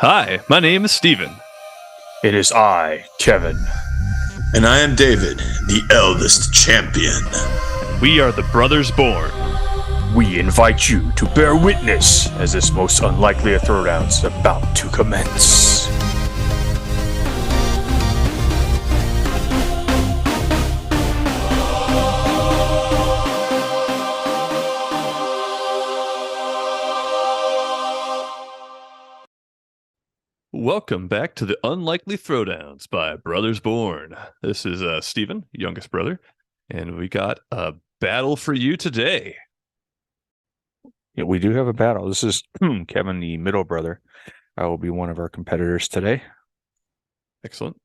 Hi, my name is Steven. It is I, Kevin. And I am David, the eldest champion. We are the Brothers Born. We invite you to bear witness as this most unlikely of throwdowns about to commence. Welcome back to the Unlikely Throwdowns by Brothers Born. This is Steven, youngest brother, and we got a battle for you today. Yeah, we do have a battle. This is Kevin, the middle brother. I will be one of our competitors today. Excellent.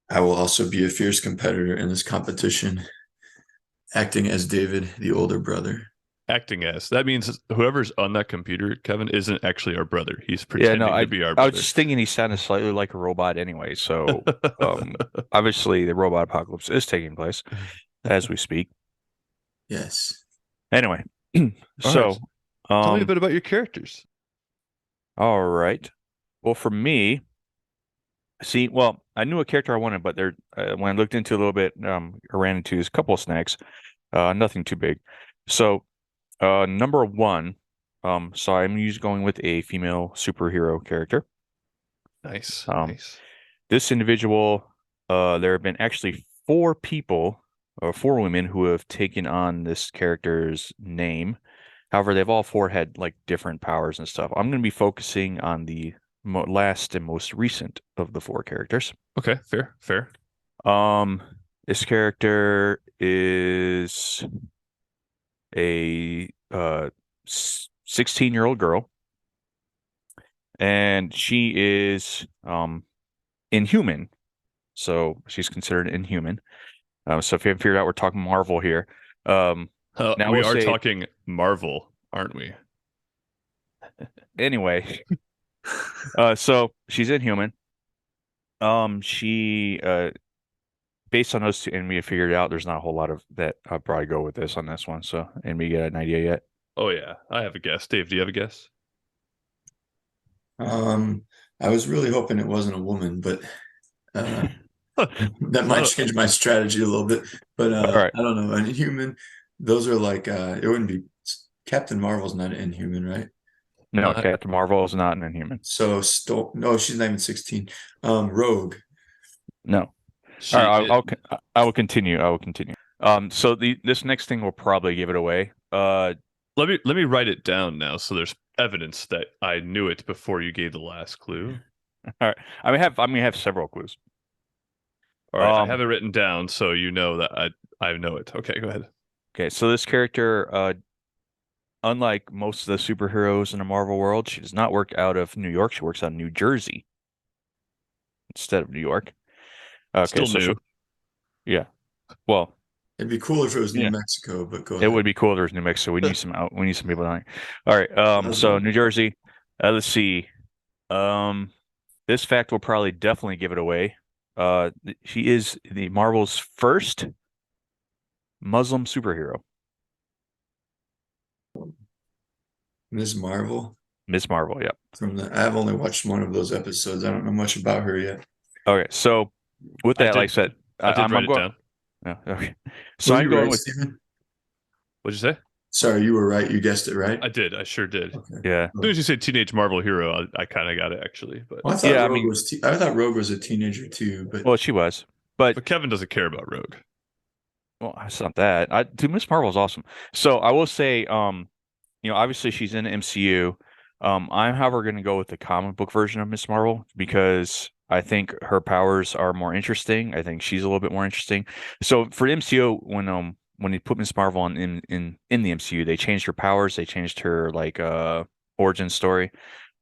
I will also be a fierce competitor in this competition, acting as David, the older brother. Acting as. That means whoever's on that computer, Kevin, isn't actually our brother. He's pretending to be our brother. I was just thinking he sounded slightly like a robot anyway, so obviously the robot apocalypse is taking place as we speak. Yes. Anyway, so right. Tell me a bit about your characters. All right. Well, for me, I knew a character I wanted, but when I looked into a little bit, I ran into a couple of snacks, nothing too big. So, number one, so I'm going with a female superhero character. Nice. Nice. This individual, there have been actually four women who have taken on this character's name. However, they've all four had like different powers and stuff. I'm going to be focusing on the last and most recent of the four characters. Okay, fair. This character is a 16-year-old girl, and she is inhuman. So she's considered inhuman. So if you haven't figured out, we're talking Marvel here. Now we are talking Marvel, aren't we? Anyway, so she's inhuman. She based on those two, and we have figured out there's not a whole lot of that. I'll probably go with this on this one. So, and we get an idea yet? Oh yeah, I have a guess. Dave, do you have a guess? I was really hoping it wasn't a woman, but that might change my strategy a little bit. But right. I don't know. An inhuman, those are like it wouldn't be. Captain Marvel's not an inhuman, right? No, Captain Marvel is not an inhuman. So no, she's not even 16. Rogue. No. All right, I will continue. So this next thing will probably give it away. Let me write it down now, so there's evidence that I knew it before you gave the last clue. All right, I'm gonna have several clues. All right, I have it written down, so you know that I know it. Okay, go ahead. Okay, so this character, unlike most of the superheroes in the Marvel world, she does not work out of New York. She works out of New Jersey instead of New York. Okay, still new. Yeah. Well, it'd be cool if it was New Mexico, but go ahead. It would be cool if it was New Mexico. We need some people on. All right. So New Jersey. Let's see. This fact will probably definitely give it away. She is the Marvel's first Muslim superhero. Ms. Marvel? Miss Marvel, yep. I've only watched one of those episodes. I don't know much about her yet. Okay, so with that, like I said, I did write it down. Yeah, okay. So I'm going with Steven? What'd you say? Sorry, you were right. You guessed it right. I did. I sure did. Okay. Yeah. As soon as you said teenage Marvel hero, I kind of got it actually. But well, I thought Rogue was a teenager too. But well, she was. But Kevin doesn't care about Rogue. Well, it's not that. Dude, Miss Marvel is awesome. So I will say, obviously she's in the MCU. I'm, however, going to go with the comic book version of Miss Marvel because I think her powers are more interesting. I think she's a little bit more interesting. So for the MCU, when they put Miss Marvel in the MCU, they changed her powers. They changed her origin story.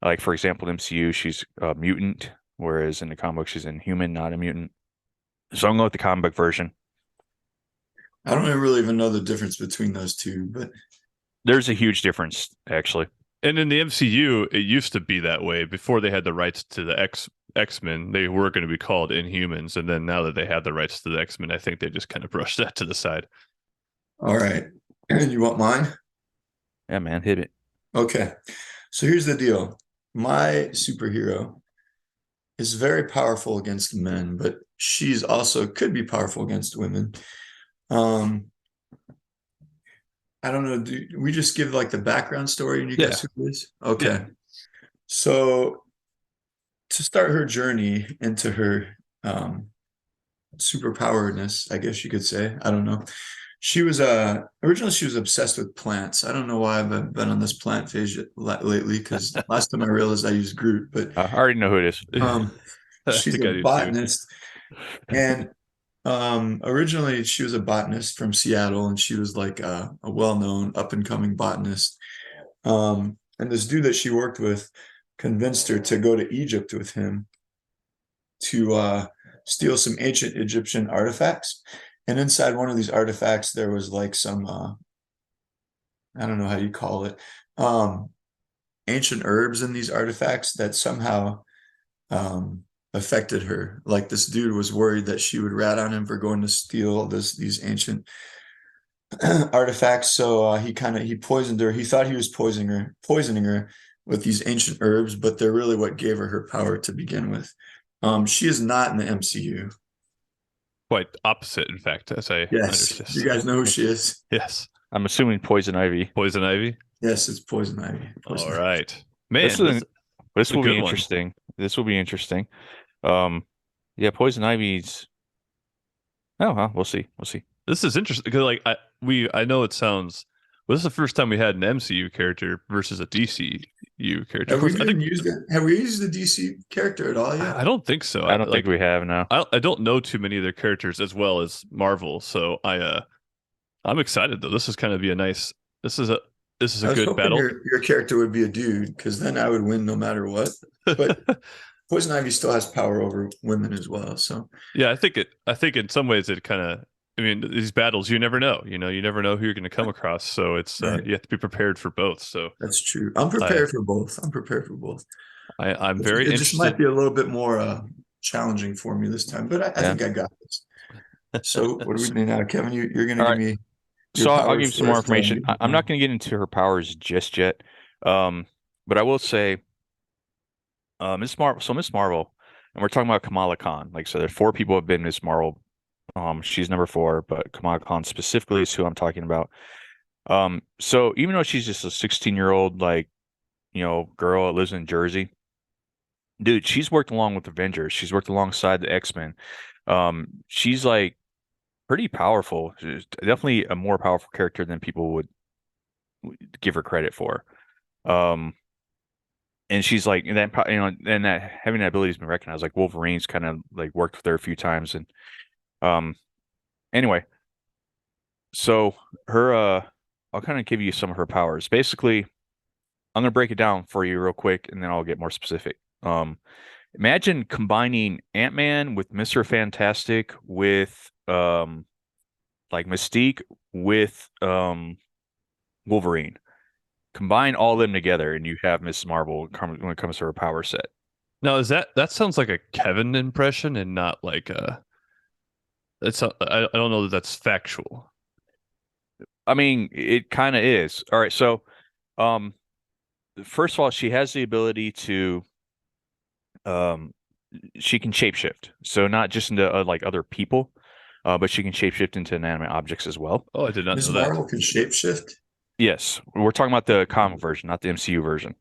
Like for example, in the MCU, she's a mutant, whereas in the comic book, she's inhuman, not a mutant. So I'm going with the comic book version. I don't really even know the difference between those two, but there's a huge difference actually. And in the MCU, it used to be that way before they had the rights to the X-Men. They were going to be called Inhumans, and then now that they have the rights to the X-Men, I think they just kind of brushed that to the side. All right, you want mine? Yeah, man, hit it. Okay, so here's the deal. My superhero is very powerful against men, but she's also could be powerful against women. I don't know. Do we just give like the background story and you guess who it is? Okay. Yeah. So to start her journey into her superpowerness, I guess you could say. I don't know. She was originally she was obsessed with plants. I don't know why I've been on this plant phase lately because last time I realized I used Groot, but I already know who it is. I she's think a I do too. botanist. And originally she was a botanist from Seattle, and she was like a well-known up-and-coming botanist. And this dude that she worked with convinced her to go to Egypt with him to steal some ancient Egyptian artifacts. And inside one of these artifacts, there was like some I don't know how you call it, ancient herbs in these artifacts that somehow affected her. Like this dude was worried that she would rat on him for going to steal these ancient artifacts. So he poisoned her. He thought he was poisoning her with these ancient herbs, but they're really what gave her power to begin with. She is not in the MCU. Quite opposite, in fact, as I understand. You guys know who she is? Yes. I'm assuming Poison Ivy. Poison Ivy? Yes, it's Poison Ivy. All right. Man, this will be interesting. This will be interesting. Yeah, Poison Ivy's. Oh, well, we'll see. We'll see. This is interesting because, like, I know it sounds. Well, this is the first time we had an MCU character versus a DCU character. Have we used the DC character at all yet? I don't think so. I don't think we have now. I don't know too many of their characters as well as Marvel, so I'm excited though. This is kind of be a nice. This is a good battle. Your character would be a dude, because then I would win no matter what. But Poison Ivy still has power over women as well. So yeah, I think in some ways it kind of. I mean, these battles, you never know. You never know who you're going to come across. So it's right. You have to be prepared for both. So that's true. I'm prepared for both. I'm very interested. It just might be a little bit more challenging for me this time, but I think I got this. So what do we do now, Kevin? You're going to give me. So I'll give you some more information. I'm not going to get into her powers just yet, but I will say, Miss Marvel, and we're talking about Kamala Khan. Like, so there's 4 people who have been Miss Marvel. She's number 4, but Kamala Khan specifically is who I'm talking about. So even though she's just a 16-year-old, like, girl that lives in Jersey, dude, she's worked along with Avengers. She's worked alongside the X-Men. She's like pretty powerful. She's definitely a more powerful character than people would give her credit for. And she's like, and that having that ability has been recognized. Like Wolverine's kind of like worked with her a few times, and anyway, so her I'll kind of give you some of her powers. Basically, I'm gonna break it down for you real quick, and then I'll get more specific. Imagine combining Ant-Man with Mr. Fantastic with like Mystique with Wolverine. Combine all of them together, and you have Miss Marvel when it comes to her power set. Now, that sounds like a Kevin impression and not like a. I don't know that that's factual. I mean, it kind of is. All right, so first of all, she has the ability to she can shapeshift. So not just into like other people, but she can shapeshift into inanimate objects as well. Oh, I did not know that. Ms. Marvel can shapeshift? Yes. We're talking about the comic version, not the MCU version.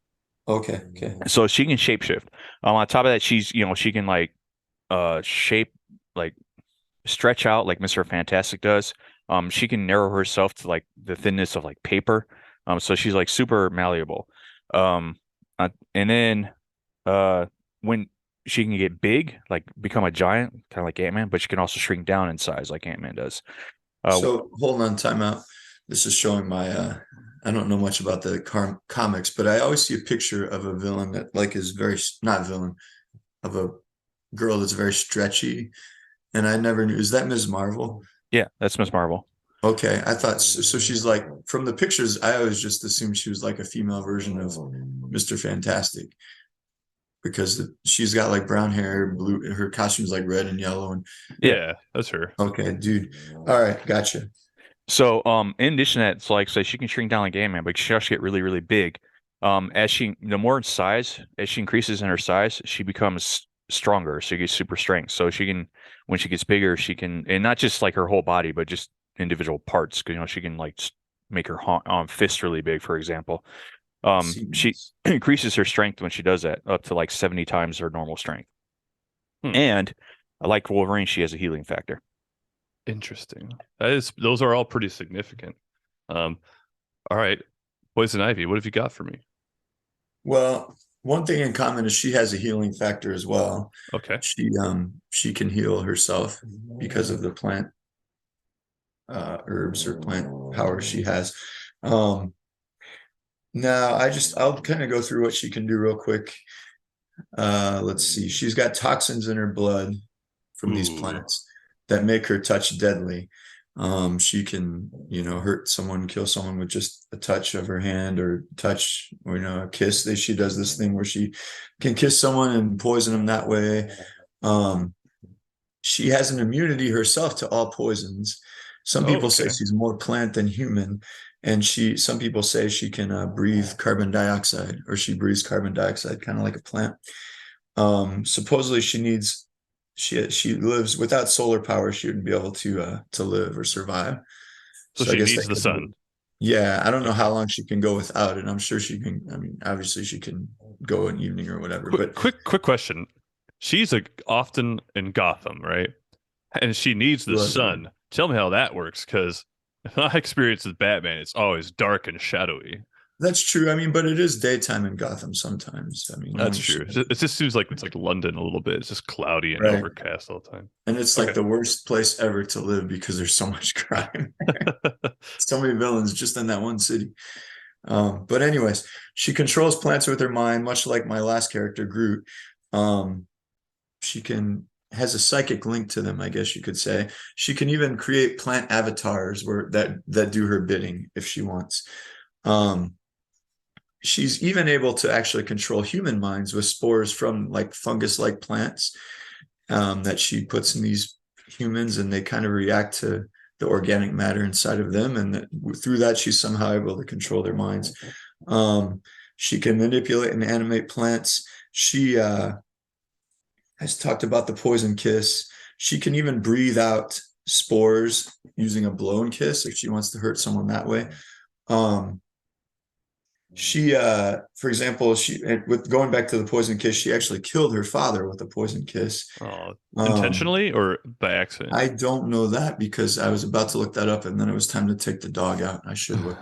Okay. So she can shapeshift. On top of that, she's she can like shape, like stretch out like Mr. Fantastic does. She can narrow herself to like the thinness of like paper. So she's like super malleable. And then when she can get big, like become a giant, kind of like Ant-Man, but she can also shrink down in size like Ant-Man does. So hold on, time out. This is showing my I don't know much about the comics, but I always see a picture of a villain that like is very not villain, of a girl that's very stretchy, and I never knew. Is that Ms. Marvel? Yeah, that's Ms. Marvel. Okay, I thought so. She's like, from the pictures, I always just assumed she was like a female version of Mr. Fantastic, because she's got like brown hair, blue. Her costume's like red and yellow, and yeah, that's her. Okay, dude. All right, gotcha. So, in addition to that, it's like, so she can shrink down like Ant-Man, but she actually get really, really big. As the more size, as she increases in her size, she becomes stronger, so she gets super strength. So she can, when she gets bigger, she can, and not just like her whole body, but just individual parts. You know, she can like make her fist really big, for example. She Sequence. increases her strength when she does that up to like 70 times her normal strength. Hmm. And like Wolverine, she has a healing factor. Interesting. Those are all pretty significant. Um, all right, Poison Ivy, what have you got for me? Well, one thing in common is she has a healing factor as well. Okay. She can heal herself because of the plant herbs or plant power she has. Um, Now I'll kind of go through what she can do real quick. Let's see. She's got toxins in her blood from these Ooh. plants that make her touch deadly. She can, hurt someone, kill someone with just a touch of her hand or touch, or, a kiss. She does this thing where she can kiss someone and poison them that way. Um, she has an immunity herself to all poisons. Some Oh, people say okay. she's more plant than human, and some people say she can breathe carbon dioxide, or she breathes carbon dioxide, kind of like a plant. Supposedly she lives without solar power. She wouldn't be able to live or survive. So So I she guess needs that the could be. sun. Yeah, I don't know how Okay. long she can go without it. I'm sure she can. I mean, obviously she can go an evening or whatever, Quick, but quick question. She's often in Gotham, right? And she needs she the was there. sun. Tell me how that works, because my experience with Batman, it's always dark and shadowy. That's true. I mean, but it is daytime in Gotham sometimes. I mean, That's only she. true. It just seems like it's like London a little bit. It's just cloudy and Right. overcast all the time. And it's like Okay. the worst place ever to live because there's so much crime. So many villains just in that one city. But anyways, she controls plants with her mind, much like my last character, Groot. Um, she can has a psychic link to them, I guess you could say. She can even create plant avatars that do her bidding if she wants. Um, she's even able to actually control human minds with spores from like fungus-like plants that she puts in these humans, and they kind of react to the organic matter inside of them, and through that she's somehow able to control their minds. She can manipulate and animate plants. She has talked about the poison kiss. She can even breathe out spores using a blown kiss if she wants to hurt someone that way. Um, for example, with going back to the poison kiss, she actually killed her father with a poison kiss. Oh, Um, intentionally or by accident? I don't know that because I was about to look that up, and then it was time to take the dog out. I should look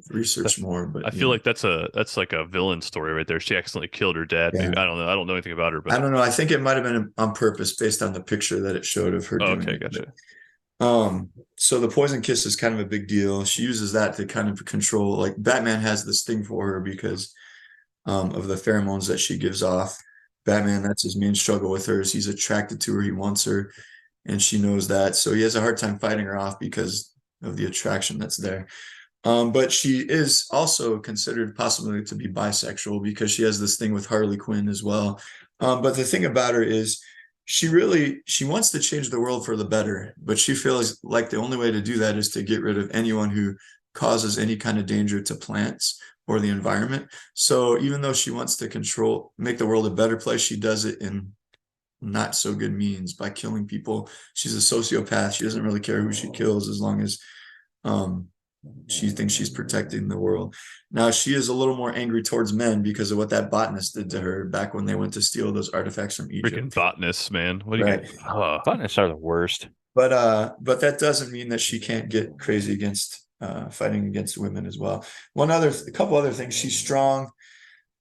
research That's, more, but I feel like that's like a villain story right there. She accidentally killed her dad. yeah, Maybe I don't know. I don't know anything about her, I but don't know. I think it might have been on purpose based on the picture that it showed of her oh, doing okay, it. gotcha. So the poison kiss is kind of a big deal. She uses that to kind of control, like Batman has this thing for her because of the pheromones that she gives off. Batman, that's his main struggle with her, is he's attracted to her, he wants her, and she knows that. So he has a hard time fighting her off because of the attraction that's there. But she is also considered possibly to be bisexual because she has this thing with Harley Quinn as well. But the thing about her is she wants to change the world for the better, but she feels like the only way to do that is to get rid of anyone who causes any kind of danger to plants or the environment. So even though she wants to make the world a better place, she does it in not so good means by killing people. She's a sociopath. She doesn't really care who she kills as long as um, she thinks she's protecting the world. Now she is a little more angry towards men because of what that botanist did to her back when they went to steal those artifacts from Freaking Egypt. botanists, man. What are you Right. gonna? Oh, Botanists are the worst. But that doesn't mean that she can't get crazy against fighting against women as well. A couple other things. She's strong.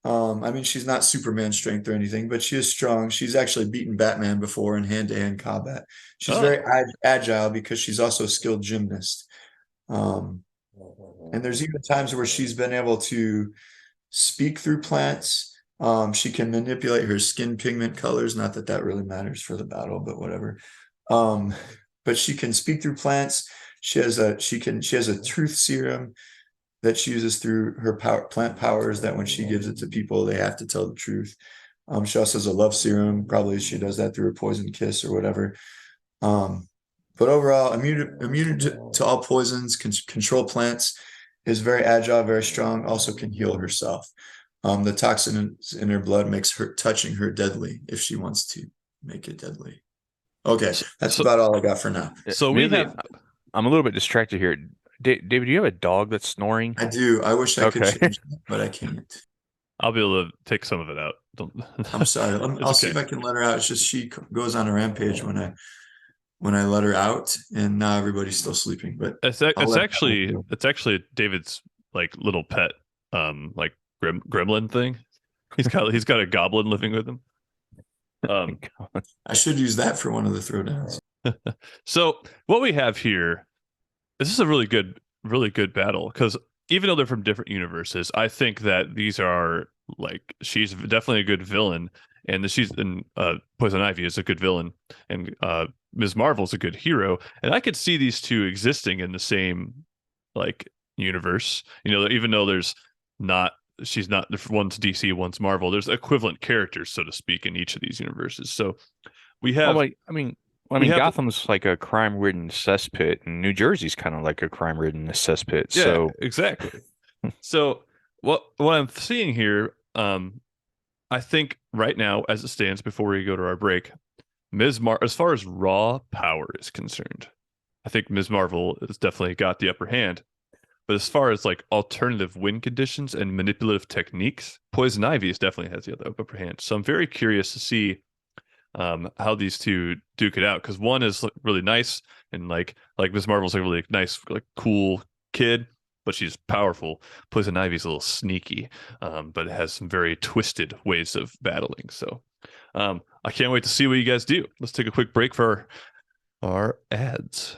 I mean, she's not Superman strength or anything, but she is strong. She's actually beaten Batman before in hand-to-hand combat. She's oh, very agile because she's also a skilled gymnast. Um, and there's even times where she's been able to speak through plants. She can manipulate her skin pigment colors. Not that that really matters for the battle, but whatever. Um, but she can speak through plants. She has a truth serum that she uses through her plant powers, that when she gives it to people, they have to tell the truth. She also has a love serum. Probably she does that through a poison kiss or whatever. Um, but overall, immune to all poisons, control plants, is very agile, very strong, also can heal herself. The toxin in her blood makes her touching her deadly if she wants to make it deadly. Okay, that's So about all I got for now. so we have I'm a little bit distracted here. David, do you have a dog that's snoring? I do. I wish I could Okay. change that, but I can't. I'll be able to take some of it out. I'm sorry. It's I'll see okay. if I can let her out. It's just she goes on a rampage when I let her out, and now everybody's still sleeping. But I'll let It's actually David's like little pet, like gremlin thing. He's got a goblin living with him. I should use that for one of the throwdowns. So what we have here, this is a really good battle because even though they're from different universes, I think that these are like she's definitely a good villain, and Poison Ivy is a good villain, and Ms. Marvel's a good hero, and I could see these two existing in the same like universe. Even though she's not one's DC, one's Marvel. There's equivalent characters, so to speak, in each of these universes. So we have. Gotham's like a crime-ridden cesspit, and New Jersey's kind of like a crime-ridden cesspit. Yeah, so exactly. So what I'm seeing here, I think right now, as it stands, before we go to our break, as far as raw power is concerned, I think Ms. Marvel has definitely got the upper hand. But as far as like alternative win conditions and manipulative techniques, Poison Ivy definitely has the upper hand. So I'm very curious to see how these two duke it out, because one is really nice and like Ms. Marvel's a really nice, like cool kid, but she's powerful. Poison Ivy's a little sneaky, but it has some very twisted ways of battling. So I can't wait to see what you guys do. Let's take a quick break for our ads.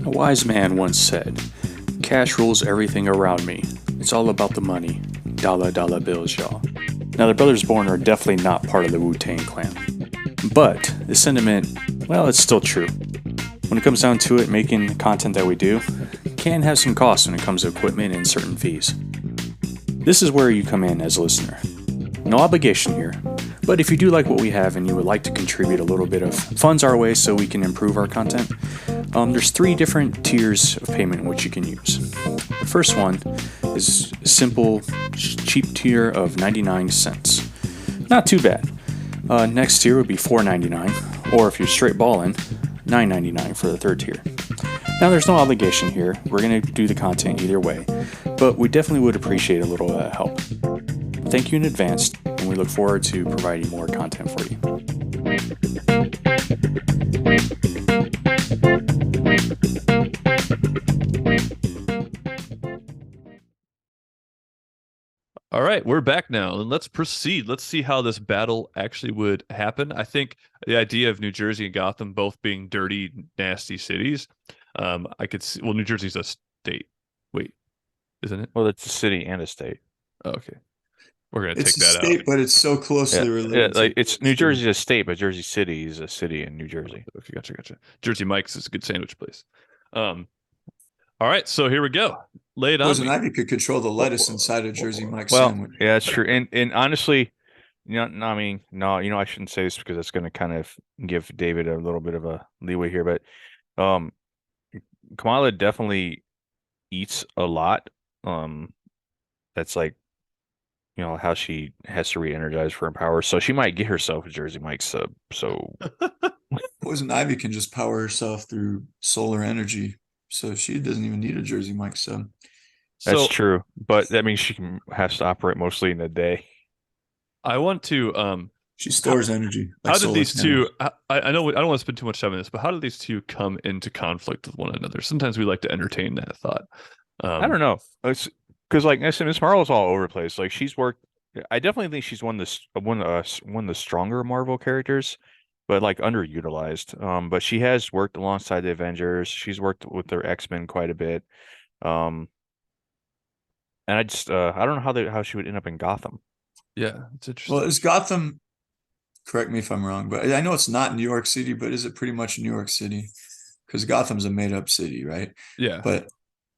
A wise man once said, "Cash rules everything around me. It's all about the money. Dollar bills, y'all." Now, the Brothers Born are definitely not part of the Wu-Tang Clan. But the sentiment, well, it's still true. When it comes down to it, making content that we do can have some costs when it comes to equipment and certain fees. This is where you come in as a listener. No obligation here, but if you do like what we have and you would like to contribute a little bit of funds our way so we can improve our content, there's 3 different tiers of payment which you can use. The first one is a simple, cheap tier of 99 cents. Not too bad. Next tier would be $4.99, or if you're straight ballin', $9.99 for the third tier. Now, there's no obligation here. We're going to do the content either way, but we definitely would appreciate a little help. Thank you in advance, and we look forward to providing more content for you. All right, we're back now, and let's proceed. Let's see how this battle actually would happen. I think the idea of New Jersey and Gotham both being dirty, nasty cities, I could see. Well, New Jersey's a state. Wait, isn't it? Well, it's a city and a state. Oh, okay, we're gonna It's take a that state, out. but it's so closely related. Like it's New Jersey's a state, but Jersey City is a city in New Jersey. Okay, gotcha. Jersey Mike's is a good sandwich place. All right, so here we go. Lay it on Poison me. Ivy could control the lettuce inside a Jersey Mike's Well, sandwich. yeah, that's true. And honestly, I shouldn't say this because it's going to kind of give David a little bit of a leeway here, but Kamala definitely eats a lot. That's like, how she has to re-energize for her power. So she might get herself a Jersey Mike's sub. So Poison Ivy can just power herself through solar energy, so she doesn't even need a Jersey Mike's sub. That's true, but that means she has to operate mostly in the day. I want to she stores energy. Like how did these two? I know I don't want to spend too much time on this, but how did these two come into conflict with one another? Sometimes we like to entertain that thought. I don't know. It's because like I said, Miss Marvel's all over the place. Like she's worked. I definitely think she's one of the stronger Marvel characters, but like underutilized. But she has worked alongside the Avengers. She's worked with their X-Men quite a bit. And I just I don't know how she would end up in Gotham. Yeah, it's interesting. Well, is Gotham? Correct me if I'm wrong, but I know it's not New York City. But is it pretty much New York City? Because Gotham's a made-up city, right? Yeah, but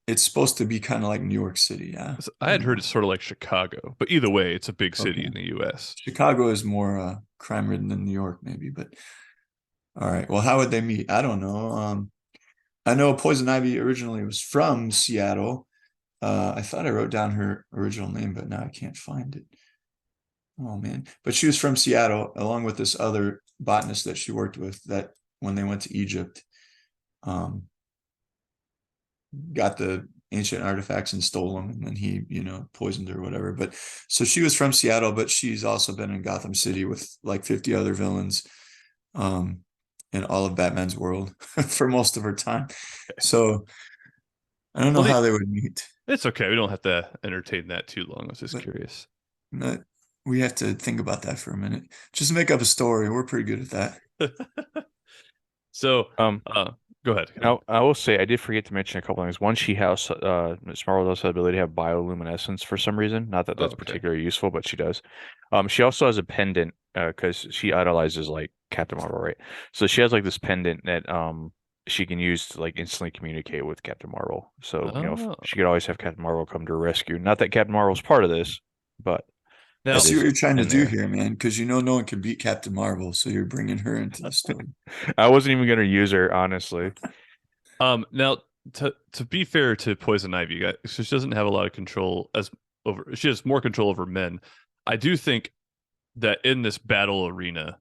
it's supposed to be kind of like New York City. Yeah, I had heard it's sort of like Chicago, but either way, it's a big city in the U.S. Chicago is more crime-ridden than New York, maybe. But all right, well, how would they meet? I don't know. I know Poison Ivy originally was from Seattle, I thought I wrote down her original name, but now I can't find it. Oh man. But she was from Seattle, along with this other botanist that she worked with, that when they went to Egypt, um, got the ancient artifacts and stole them, and then he, poisoned her or whatever. But so she was from Seattle, but she's also been in Gotham City with like 50 other villains, um, in all of Batman's world for most of her time. So I don't know Well, how they would meet, it's okay. We don't have to entertain that too long. I was just but curious. we have to think about that for a minute. Just make up a story. We're pretty good at that. So, Um, go ahead. Now, I will say I did forget to mention a couple things. One, she has Ms. Marvel does have the ability to have bioluminescence for some reason. Not that Oh, that's okay. particularly useful, but she does. She also has a pendant because she idolizes like Captain Marvel, right? So she has like this pendant that she can use to like instantly communicate with Captain Marvel. So Oh. she could always have Captain Marvel come to her rescue. Not that Captain Marvel's part of this, but I Now, that see is what you're trying to in do there. here, man, because no one can beat Captain Marvel, so you're bringing her into the story. I wasn't even gonna use her, honestly. now to be fair to Poison Ivy, she doesn't have a lot of control she has more control over men. I do think that in this battle arena,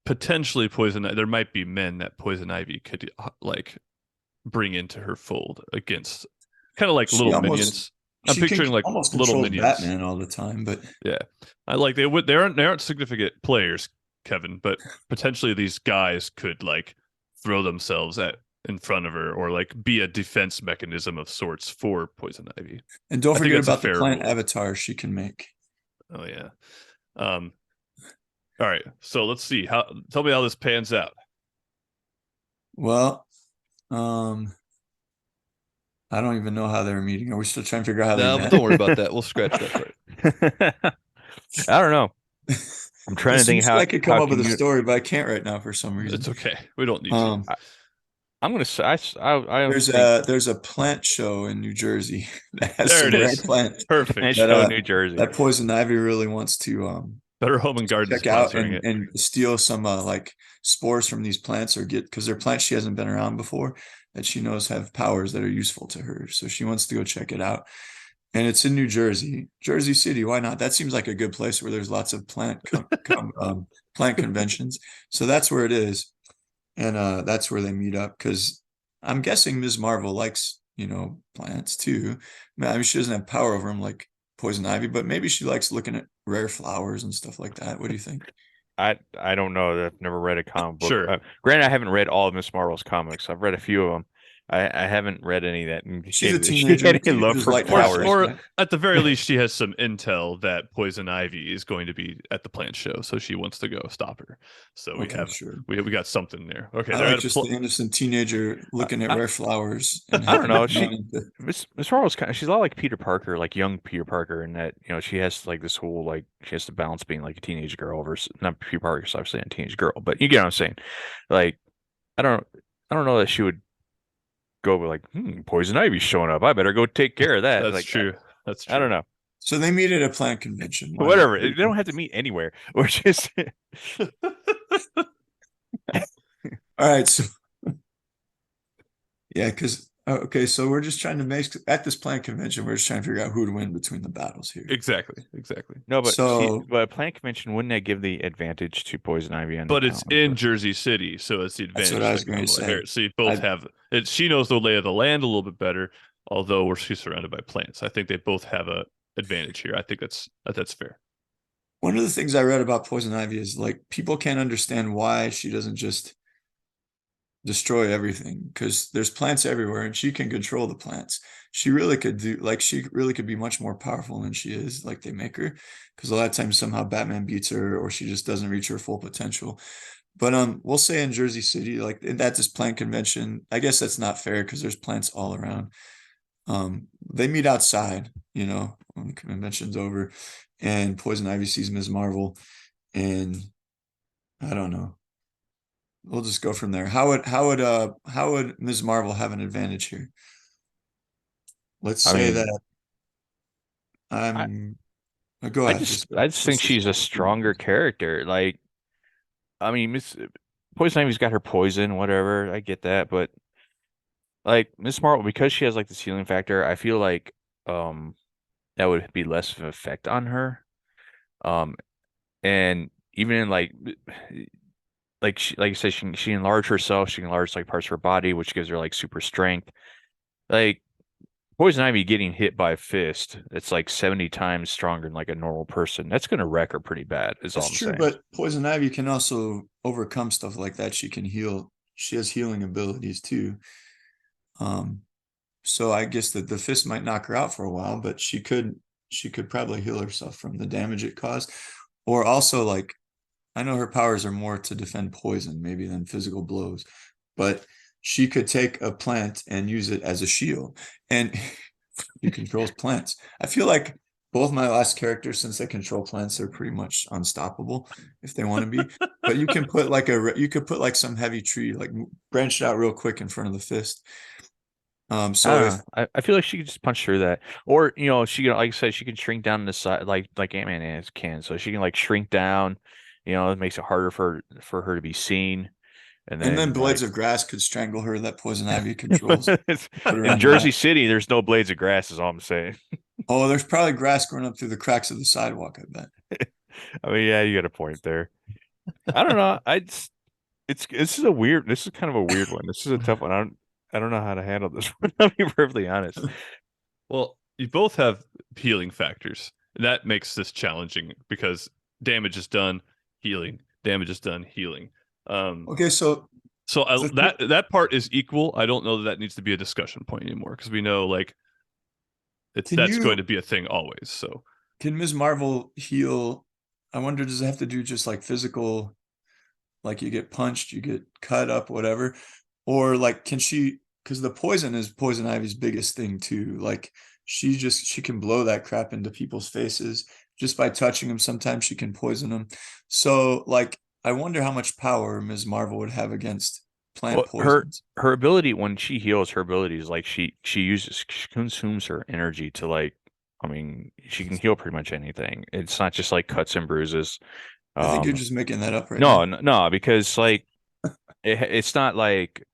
potentially there might be men that Poison Ivy could like bring into her fold against, kind of like She little almost minions. I'm she can picturing like almost little controls minions. Batman all the time, but Yeah, I like they aren't significant players, Kevin, but potentially these guys could like throw themselves at in front of her or like be a defense mechanism of sorts for Poison Ivy. and don't I think forget that's a about the fair plant move. avatar she can make. Oh yeah. Um. All right. So let's see. Tell me how this pans out. Well, I don't even know how they were meeting. Are we still trying to figure out how they No, met? don't worry about that. We'll scratch that part. I don't know. I'm trying to As think soon as I could come how up with can a you story, but I can't right now for some reason. It's okay. We don't need to. Um, I'm gonna say I there's think a plant show in New Jersey that has There it some rare is. plants Perfect. that show New Jersey. Poison Ivy really wants to Better Home and Garden check out sponsoring it. and steal some like spores from these plants, or get, because they're plants she hasn't been around before that she knows have powers that are useful to her. So she wants to go check it out. And it's in New Jersey, Jersey City. Why not? That seems like a good place where there's lots of plant conventions. So that's where it is, and that's where they meet up. Because I'm guessing Ms. Marvel likes plants too. I mean, she doesn't have power over them like Poison Ivy, but maybe she likes looking at rare flowers and stuff like that. What do you think? I don't know. I've never read a comic book. Sure. Granted, I haven't read all of Miss Marvel's comics. I've read a few of them. I haven't read any that She's a she teenager. had any love Teenagers for like flowers. flowers, Or right? at the very least, she has some intel that Poison Ivy is going to be at the plant show, so she wants to go stop her. So Okay, sure. we got something there. Okay, I they're like at a just the innocent teenager looking at I, rare flowers and I don't having know. money to. Miss Marvel's she's a lot like Peter Parker, like young Peter Parker, in that she has like this whole like she has to balance being like a teenage girl versus not Peter Parker's obviously a teenage girl, but you get what I'm saying. Like I don't I don't know that she would go with like Poison Ivy's showing up. I better go take care of that. That's Like true. That's I true. don't know. So they meet at a plant convention. Why not? Whatever. They don't have to meet anywhere. Or just All right. So yeah, because okay, so we're just trying to make at this plant convention, we're just trying to figure out who to win between the battles here. Exactly. no, but see, So but a plant convention wouldn't that give the advantage to Poison Ivy? And But it's in Jersey City, so it's the That's what advantage I was to going to Kamala say. Harris. So you both I- have it. She knows the lay of the land a little bit better, although she's surrounded by plants. I think they both have a advantage here. I think that's fair. one of the things I read about Poison Ivy is like people can't understand why she doesn't just destroy everything, because there's plants everywhere and she can control the plants. She really could be much more powerful than she is, like they make her, because a lot of times somehow Batman beats her or she just doesn't reach her full potential. But we'll say in Jersey City, like that's this plant convention. I guess that's not fair because there's plants all around. They meet outside, when the convention's over, and Poison Ivy sees Ms. Marvel, and I don't know. We'll just go from there. How would Ms. Marvel have an advantage here? Let's I say mean, that I, go I ahead. just I just think let's she's a stronger character. Like I mean, Miss Poison Ivy's got her poison, whatever. I get that, but like Miss Marvel, because she has like this healing factor, I feel like that would be less of an effect on her. And even in like you said, she enlarge herself, she can enlarge like parts of her body, which gives her like super strength. Like Poison Ivy getting hit by a fist, it's like 70 times stronger than like a normal person. That's gonna wreck her pretty bad, is all That's I'm true, saying. but Poison Ivy can also overcome stuff like that. She can heal. She has healing abilities too. Um, so I guess that the fist might knock her out for a while, but she could probably heal herself from the damage it caused. Or also like I know her powers are more to defend poison maybe than physical blows, but she could take a plant and use it as a shield. And he controls plants. I feel like both my last characters, since they control plants, they're pretty much unstoppable if they want to be. But you can put like you could put like some heavy tree, like branch it out real quick in front of the fist. I So don't if know. I feel like she could just punch through that. Or, she can, like I said, she can shrink down the side like Ant-Man can. So she can like shrink down, it makes it harder for her to be seen. And and then then blades like of grass could strangle her that poison ivy controls. Put her in on the Jersey back. City, there's no blades of grass, is all I'm saying. Oh, there's probably grass growing up through the cracks of the sidewalk, I bet. I mean, yeah, you got a point there. I don't know. This is kind of a weird one. This is a tough one. I don't know how to handle this one, I'll be perfectly honest. Well, you both have healing factors. That makes this challenging because damage is done, healing. Damage is done, healing. Okay, so So the that part is equal. I don't know that needs to be a discussion point anymore because we know like can that's going you to be a thing always. So can Ms. Marvel heal? I wonder, does it have to do just like physical, like you get punched, you get cut up, whatever? Or like can she, because the poison is Poison Ivy's biggest thing too. Like she can blow that crap into people's faces just by touching them. Sometimes she can poison them. So like I wonder how much power Ms. Marvel would have against plant Well, her poisons. her ability when she heals, her ability is like she consumes her energy to like, I mean, she can heal pretty much anything. It's not just like cuts and bruises. I think you're Um, just making that up right no, now. no, because like it's not like,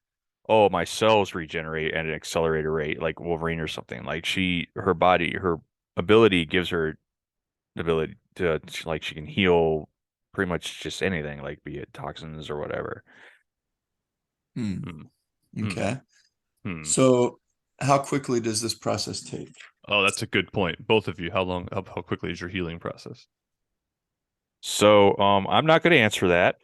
oh, my cells regenerate at an accelerated rate like Wolverine or something. Like her ability gives her the ability to like she can heal pretty much just anything, like be it toxins or whatever. Hmm. hmm, hmm, Okay. hmm. So how quickly does this process take? Oh, that's a good point. Both of you, how quickly is your healing process? So I'm not going to answer that.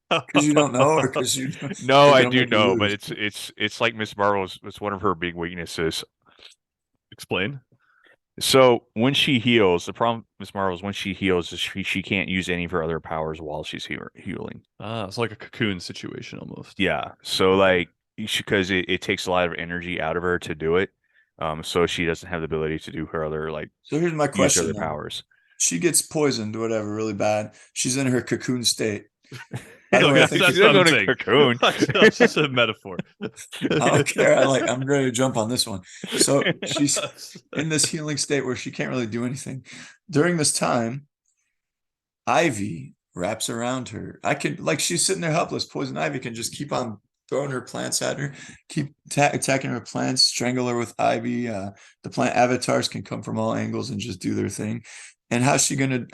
Because you don't know, or because you No, think I it'll do make you know, but lose? it's like Miss Marvel's. It's one of her big weaknesses. Explain. So when she heals, the problem with Miss Marvel is when she heals, is she can't use any of her other powers while she's healing. Ah, it's like a cocoon situation almost. Yeah. So Okay. like because it takes a lot of energy out of her to do it. So she doesn't have the ability to do her other like So here's my use her question other then. powers. She gets poisoned, whatever, really bad. She's in her cocoon state. By the way, I Okay, think She's that's not what I'm going to saying. cocoon. That's just a metaphor. I don't care. I'm ready to jump on this one. So she's in this healing state where she can't really do anything. During this time, Ivy wraps around her. I can like she's sitting there helpless. Poison Ivy can just keep on throwing her plants at her, keep attacking her plants, strangle her with Ivy. The plant avatars can come from all angles and just do their thing. And how's she gonna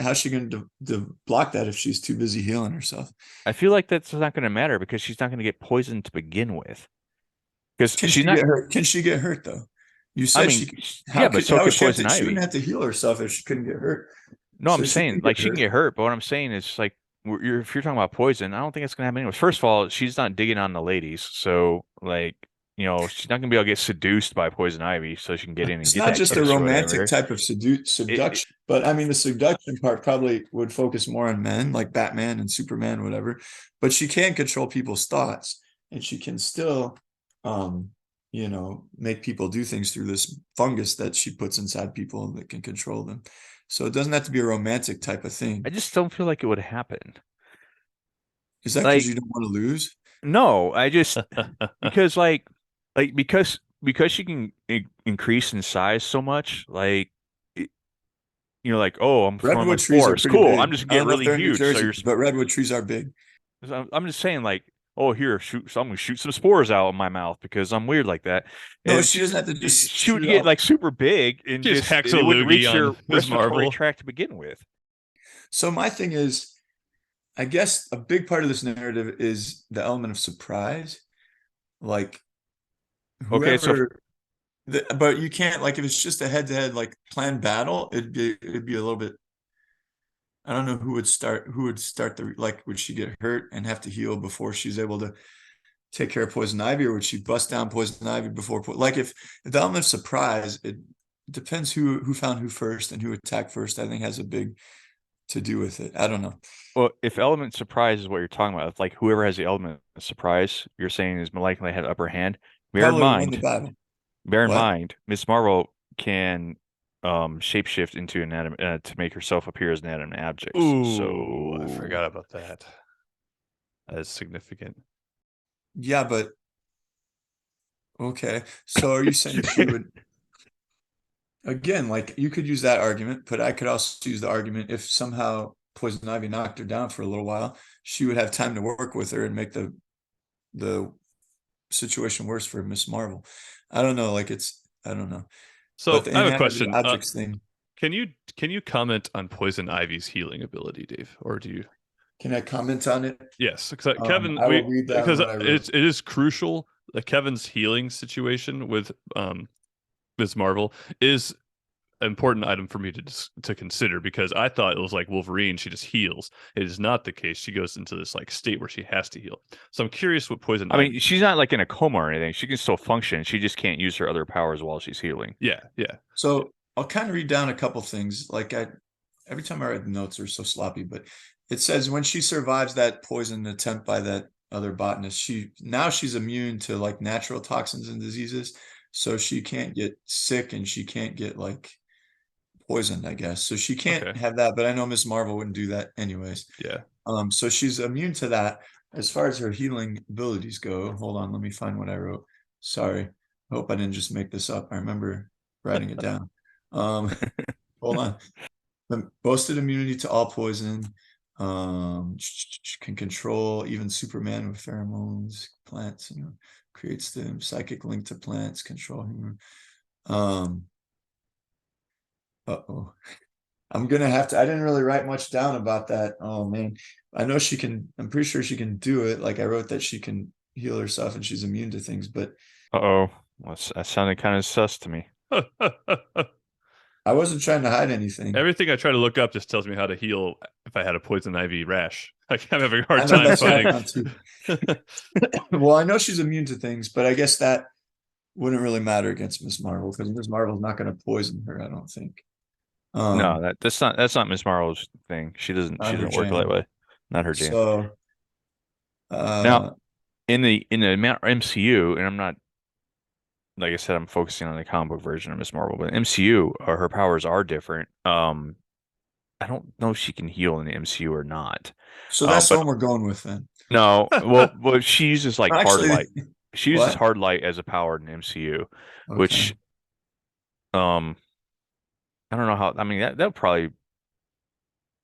block that if she's too busy healing herself? I feel like that's not going to matter because she's not going to get poisoned to begin with. Because Can she's she not. get hurt? Can she get hurt though? You I said mean, she could. yeah, but so How would could she have Poison to? She wouldn't Ivy. have to heal herself if she couldn't get hurt. No, I'm So she saying can like get she can hurt. get hurt, but what I'm saying is like if you're talking about poison, I don't think it's gonna happen anyways. First of all, she's not digging on the ladies, so like she's not gonna be able to get seduced by Poison Ivy, so she can get in and It's get not that just a kiss or romantic whatever. type of It, seduction, but I mean the seduction part probably would focus more on men, like Batman and Superman, whatever. But she can control people's thoughts, and she can still, um, make people do things through this fungus that she puts inside people that can control them. So it doesn't have to be a romantic type of I thing. just don't feel like it would happen. Is that because Like you don't want to lose? no, I just because because she can increase in size so much, like like, oh, I'm from my Redwood trees are forest, pretty cool. I'm big. just I gonna get don't know if really they're in New huge. So Jersey, but redwood trees are big. I'm just saying, like, oh, here, shoot, so I'm gonna shoot some spores out of my mouth because I'm weird like that. No, And she doesn't have to just she would shoot get off. like super big and Just just hacks a it wouldn't loogie reach on your Ms. respiratory Marvel. tract to begin with. So my thing is, I guess a big part of this narrative is the element of surprise. Like Okay, so whoever, but you can't, like, if it's just a head-to-head like planned battle, it'd be a little bit. I don't know who would start the, like, would she get hurt and have to heal before she's able to take care of Poison Ivy, or would she bust down Poison Ivy before? Like, if the element of surprise, it depends who found who first and who attacked first. I think has a big to do with it. I don't know. well, if element surprise is what you're talking about, if like whoever has the element of surprise, you're saying is more likely to have upper hand. Probably win the battle. Bear in What? mind, Miss Marvel can shapeshift into to make herself appear as inanimate objects. Ooh, So I forgot about that. That is significant. Yeah, but okay. So are you saying she would, again, like, you could use that argument, but I could also use the argument if somehow Poison Ivy knocked her down for a little while, she would have time to work with her and make the situation worse for Miss Marvel. I don't know. Like, I don't know. So But the I have a inanimate question. objects thing. Can you comment on Poison Ivy's healing ability, Dave, or do you? Can I comment on it? Yes, because Kevin, I will read down because what I wrote. it is crucial that Kevin's healing situation with Ms. Marvel is an important item for me to consider, because I thought it was like Wolverine, she just heals. It is not the case. She goes into this like state where she has to heal. So I'm curious what Poison I Ivy. mean, she's not like in a coma or anything. She can still function. She just can't use her other powers while she's healing. Yeah. So I'll kind of read down a couple things. Like, every time I write the notes are so sloppy, but it says when she survives that poison attempt by that other botanist, she's immune to like natural toxins and diseases. So she can't get sick and she can't get like poisoned, I guess. So she can't have that, but I know Miss Marvel wouldn't do that anyways. Yeah. So she's immune to that. As far as her healing abilities go, hold on, let me find what I wrote. Sorry. I hope I didn't just make this up. I remember writing it down. Hold on. The boasted immunity to all poison. Can control even Superman with pheromones, plants, creates the psychic link to plants, control humor. Uh-oh. I'm gonna have to. I didn't really write much down about that. Oh man. I know she can, I'm pretty sure she can do it. Like, I wrote that she can heal herself and she's immune to things, but Uh-oh. Well, that sounded kind of sus to me. I wasn't trying to hide anything. Everything I try to look up just tells me how to heal if I had a Poison Ivy rash. Like, I'm having a hard I know, time that's what I finding. found too. Well, I know she's immune to things, but I guess that wouldn't really matter against Miss Marvel, because Miss Marvel's not going to poison her, I don't think. No, that's not Miss Marvel's thing. She doesn't work that way. Not her jam. So now in the MCU, and I'm not, like I said, I'm focusing on the comic book version of Miss Marvel, but MCU, her powers are different. I don't know if she can heal in the MCU or not. So that's the one we're going with then. No, well, she uses like hard light. She uses What? hard light as a power in the MCU, which I don't know how. I mean, that probably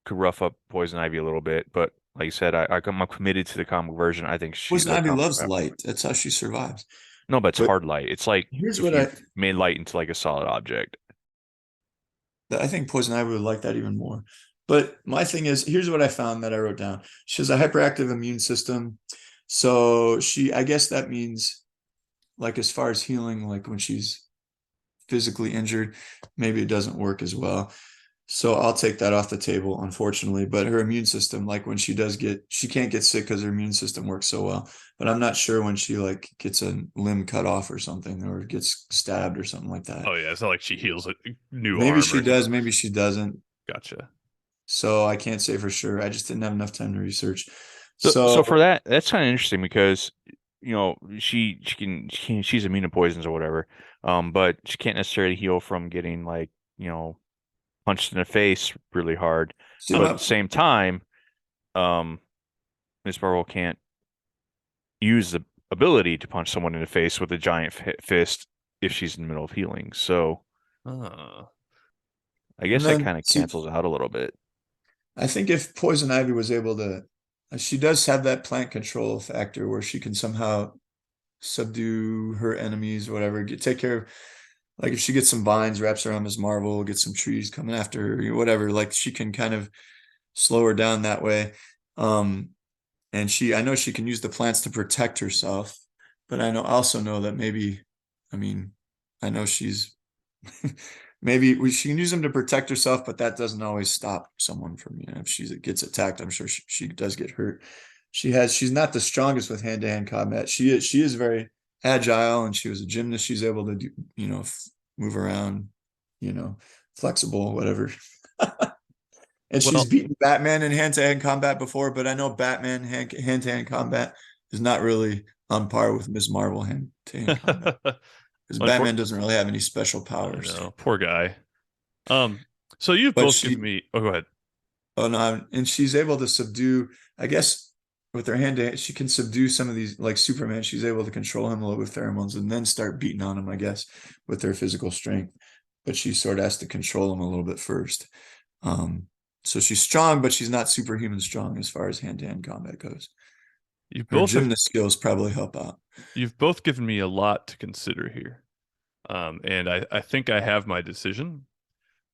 could rough up Poison Ivy a little bit, but like you said, I'm committed to the comic version. I think Poison Ivy loves light. That's how she survives. No, but it's hard light. It's like here's if what you made light into like a solid object. I think Poison Ivy would like that even more. But my thing is, here's what I found that I wrote down. She has a hyperactive immune system. So I guess that means, like, as far as healing, like when she's physically injured, maybe it doesn't work as well. So I'll take that off the table, unfortunately. But her immune system, like when she can't get sick because her immune system works so well. But I'm not sure when she like gets a limb cut off or something, or gets stabbed or something like that. Oh yeah, it's not like she heals a new maybe arm. She does, maybe she doesn't. Gotcha. So I can't say for sure. I just didn't have enough time to research. So for that's kind of interesting, because she's immune to poisons or whatever, but she can't necessarily heal from getting like punched in the face really hard. But at the same time, Miss Marvel can't use the ability to punch someone in the face with a giant fist if she's in the middle of healing. So I guess that kind of cancels out a little bit. I think if Poison Ivy was able to She does have that plant control factor where she can somehow subdue her enemies or whatever. Take care of, like if she gets some vines, wraps around Ms. Marvel, get some trees coming after her, whatever. Like she can kind of slow her down that way. And I know she can use the plants to protect herself, but also know that maybe, I mean, I know she's maybe she can use them to protect herself, but that doesn't always stop someone from, if she gets attacked, I'm sure she does get hurt. She's not the strongest with hand-to-hand combat. She is very agile, and she was a gymnast. She's able to do, move around, flexible, whatever. And she's Well, beaten Batman in hand-to-hand combat before, but I know Batman hand-to-hand combat is not really on par with Ms. Marvel hand-to-hand combat. Because Batman doesn't really have any special powers. I know, poor guy. So you've But both given me. Oh, go ahead. Oh no, and she's able to subdue, I guess with her hand, she can subdue some of these, like Superman. She's able to control him a little with pheromones and then start beating on him, I guess, with her physical strength. But she sort of has to control him a little bit first. So she's strong, but she's not superhuman strong as far as hand-to-hand combat goes. Her gymnast skills probably help out. You've both given me a lot to consider here. And I think I have my decision,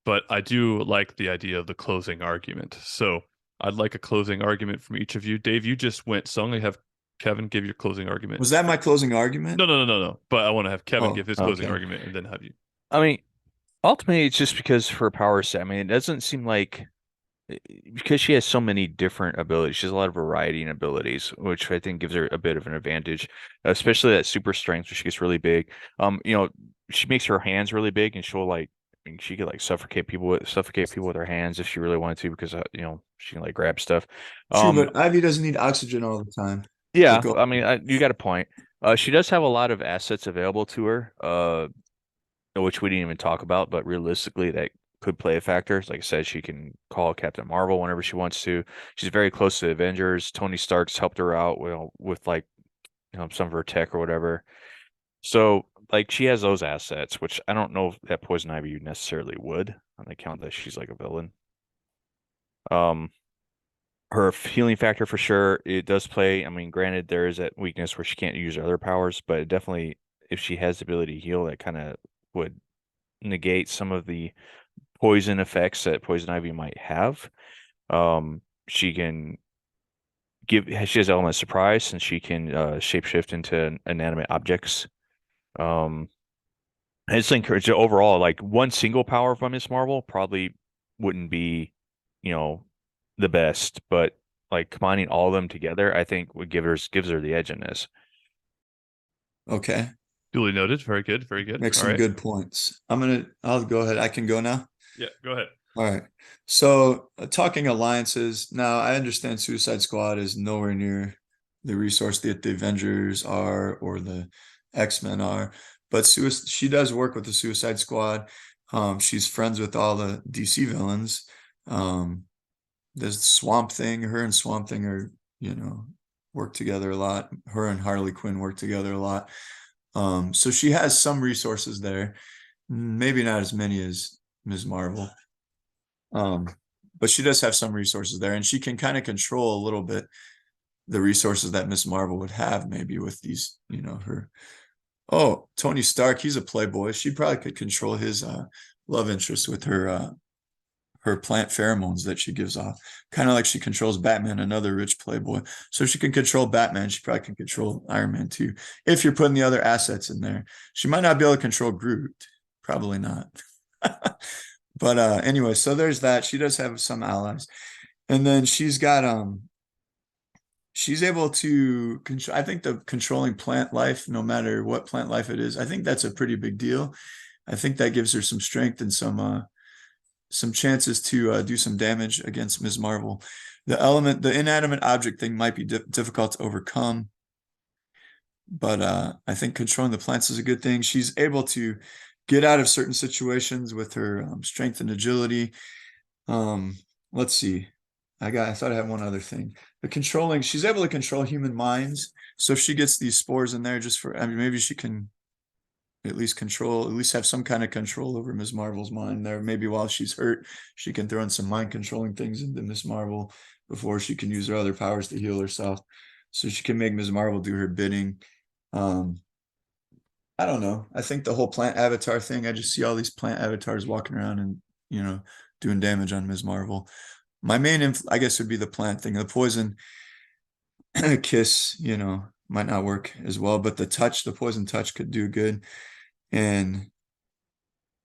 but I do like the idea of the closing argument. So I'd like a closing argument from each of you. Dave, you just went, so I'm going to have Kevin give your closing argument. Was that my closing argument? No. But I want to have Kevin give his closing argument and then have you. I mean, ultimately, it's just because for power set. I mean, it doesn't seem like, because she has so many different abilities, she has a lot of variety in abilities, which I think gives her a bit of an advantage, especially that super strength where she gets really big. She makes her hands really big, and she'll she could suffocate people with her hands if she really wanted to, because she can grab stuff. True, but Ivy doesn't need oxygen all the time. Yeah, I mean, you got a point. She does have a lot of assets available to her, which we didn't even talk about, but realistically, that could play a factor. Like I said, she can call Captain Marvel whenever she wants to. She's very close to the Avengers. Tony Stark's helped her out with some of her tech or whatever. So she has those assets, which I don't know if that Poison Ivy necessarily would, on the account that she's like a villain. Her healing factor for sure, it does play. I mean, granted, there is that weakness where she can't use her other powers, but it definitely, if she has the ability to heal, that kind of would negate some of the poison effects that Poison Ivy might have. She has element of surprise, and she can shapeshift into inanimate objects. I just think overall, one single power from Miss Marvel probably wouldn't be, the best, but combining all of them together, I think would gives her the edge in this. Okay. Duly noted. Very good. Very good. Make some good points. I'll go ahead. I can go now. Yeah, go ahead. All right. So talking alliances, now I understand Suicide Squad is nowhere near the resource that the Avengers are or the X-Men are, but she does work with the Suicide Squad. She's friends with all the DC villains. There's Swamp Thing. Her and Swamp Thing are, work together a lot. Her and Harley Quinn work together a lot. So she has some resources there, maybe not as many as Ms. Marvel. But she does have some resources there, and she can kind of control a little bit the resources that Ms. Marvel would have, maybe with these, her. Oh, Tony Stark, he's a playboy. She probably could control his love interest with her plant pheromones that she gives off, kind of like she controls Batman, another rich playboy. So she can control Batman. She probably can control Iron Man too, if you're putting the other assets in there. She might not be able to control Groot, probably not. But anyway, so there's that. She does have some allies, and then she's got she's able to control. I think the controlling plant life, no matter what plant life it is, I think that's a pretty big deal. I think that gives her some strength and some chances to do some damage against Ms. Marvel. The inanimate object thing might be difficult to overcome, but I think controlling the plants is a good thing. She's able to get out of certain situations with her strength and agility. Let's see. I thought I had one other thing. She's able to control human minds. So if she gets these spores in there maybe she can at least have some kind of control over Ms. Marvel's mind there. Maybe while she's hurt, she can throw in some mind controlling things into Ms. Marvel before she can use her other powers to heal herself. So she can make Ms. Marvel do her bidding. I don't know. I think the whole plant avatar thing, I just see all these plant avatars walking around and, doing damage on Ms. Marvel. My main, I guess, would be the plant thing. The poison kiss, might not work as well, but the poison touch could do good. And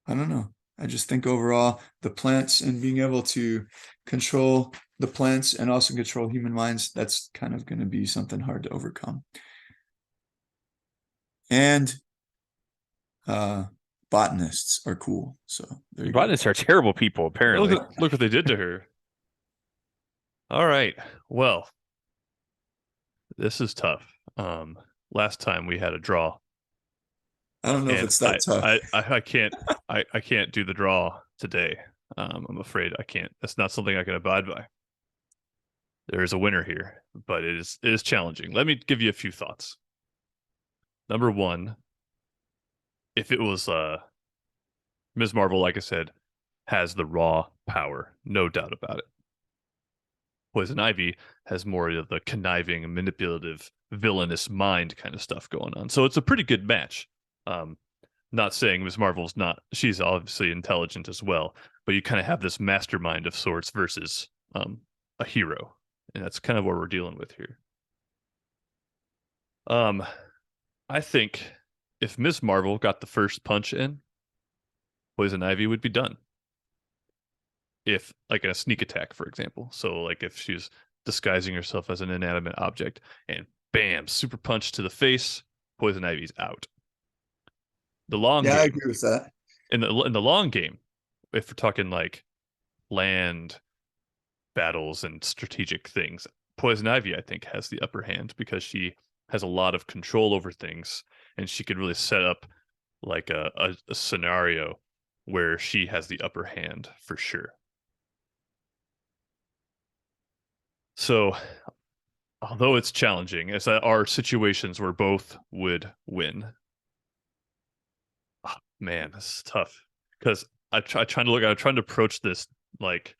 I don't know. I just think overall the plants and being able to control the plants and also control human minds, that's kind of going to be something hard to overcome. And botanists are cool. So botanists are terrible people, apparently. Look what they did to her. All right. Well, this is tough. Last time we had a draw. I don't know if it's that tough. I can't do the draw today. I'm afraid I can't. That's not something I can abide by. There is a winner here, but it is challenging. Let me give you a few thoughts. Number one, if it was Ms. Marvel, like I said, has the raw power, no doubt about it. Poison Ivy has more of the conniving, manipulative, villainous mind kind of stuff going on. So it's a pretty good match. Not saying Ms. Marvel's not, she's obviously intelligent as well, but you kind of have this mastermind of sorts versus a hero. And that's kind of what we're dealing with here. I think if Ms. Marvel got the first punch in, Poison Ivy would be done. If, like in a sneak attack, for example. So, like if she's disguising herself as an inanimate object and bam, super punch to the face, Poison Ivy's out. The long game, I agree with that. In the long game, if we're talking like land battles and strategic things, Poison Ivy, I think, has the upper hand because she has a lot of control over things, and she could really set up like a scenario where she has the upper hand for sure. So, although it's challenging, as are situations where both would win. Oh, man, this is tough because I'm trying to approach this like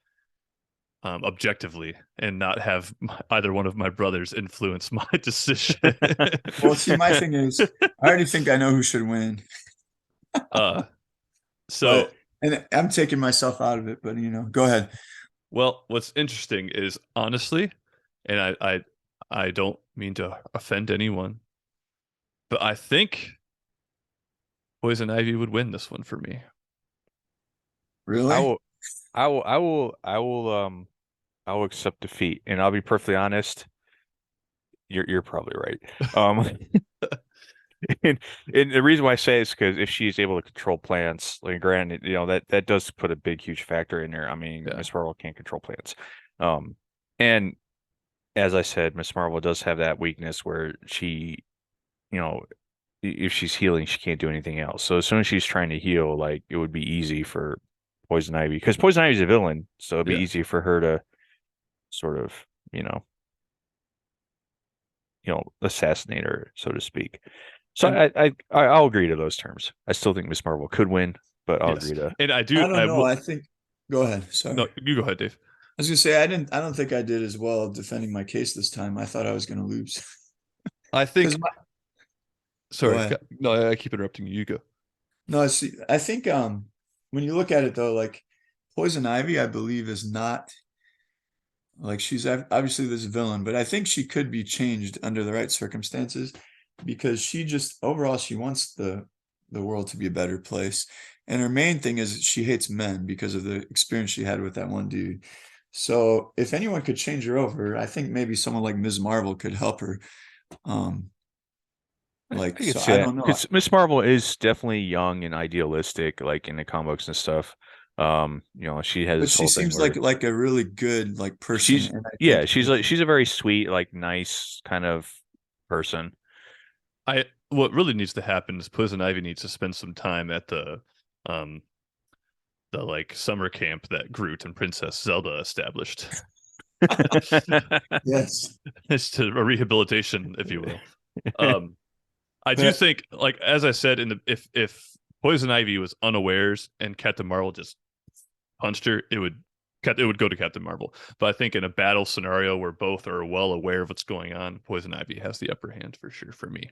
objectively and not have either one of my brothers influence my decision. Well, see, my thing is, I already think I know who should win. And I'm taking myself out of it, but go ahead. Well, what's interesting is honestly, and I don't mean to offend anyone, but I think Poison Ivy would win this one for me. Really? I will accept defeat, and I'll be perfectly honest. You're probably right. And the reason why I say is because if she's able to control plants, like granted, that does put a big, huge factor in there. I mean, yeah. Miss Marvel can't control plants. And as I said, Miss Marvel does have that weakness where she, if she's healing, she can't do anything else. So as soon as she's trying to heal, like it would be easy for Poison Ivy, because Poison Ivy's a villain, so it'd be easy for her to sort of, assassinate her, so to speak. So I'll agree to those terms. I still think Miss Marvel could win, but I'll agree to. And I do. I don't know. I think. Go ahead. Sorry. No, you go ahead, Dave. I was gonna say I don't think I did as well defending my case this time. I thought I was gonna lose. I think. Sorry, no, I keep interrupting you. You go. No, see, I think when you look at it though, like Poison Ivy, I believe is not like she's obviously this villain, but I think she could be changed under the right circumstances, because she just overall she wants the world to be a better place, and her main thing is she hates men because of the experience she had with that one dude. So if anyone could change her over, I think maybe someone like Ms. Marvel could help her. I don't know. Because Miss Marvel is definitely young and idealistic, like in the comics and stuff. She has. But she seems like a really good person. She's a very sweet, nice kind of person. What really needs to happen is Poison Ivy needs to spend some time at the summer camp that Groot and Princess Zelda established. Yes, it's to a rehabilitation, if you will. I do think, like as I said, if Poison Ivy was unawares and Captain Marvel just punched her, it would go to Captain Marvel. But I think in a battle scenario where both are well aware of what's going on, Poison Ivy has the upper hand for sure for me.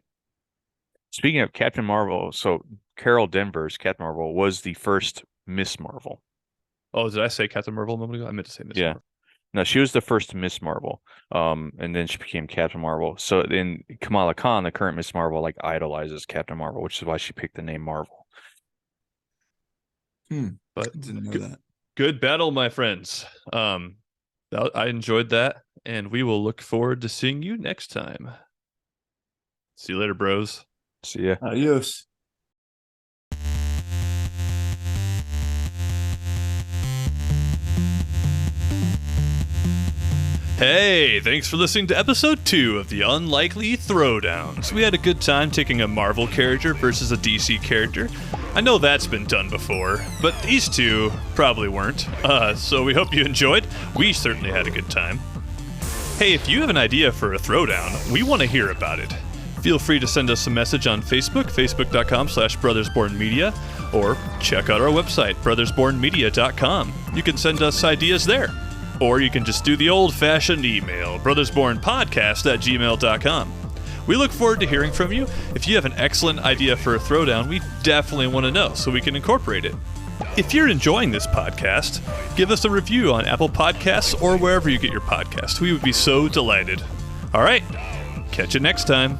Speaking of Captain Marvel, so Carol Danvers, Captain Marvel, was the first Miss Marvel. Oh, did I say Captain Marvel a moment ago? I meant to say Miss Marvel. No, she was the first Miss Marvel. And then she became Captain Marvel. So then Kamala Khan, the current Miss Marvel, like idolizes Captain Marvel, which is why she picked the name Marvel. But I didn't know that. Good battle, my friends. I enjoyed that, and we will look forward to seeing you next time. See you later, bros. See ya. Adios. Hey, thanks for listening to episode 2 of the Unlikely Throwdowns. We had a good time taking a Marvel character versus a DC character. I know that's been done before, but these two probably weren't. So we hope you enjoyed. We certainly had a good time. Hey, if you have an idea for a throwdown, we want to hear about it. Feel free to send us a message on Facebook, facebook.com/brothersbornmedia, or check out our website, brothersbornmedia.com. You can send us ideas there. Or you can just do the old-fashioned email, brothersbornpodcast@gmail.com. We look forward to hearing from you. If you have an excellent idea for a throwdown, we definitely want to know so we can incorporate it. If you're enjoying this podcast, give us a review on Apple Podcasts or wherever you get your podcasts. We would be so delighted. All right, catch you next time.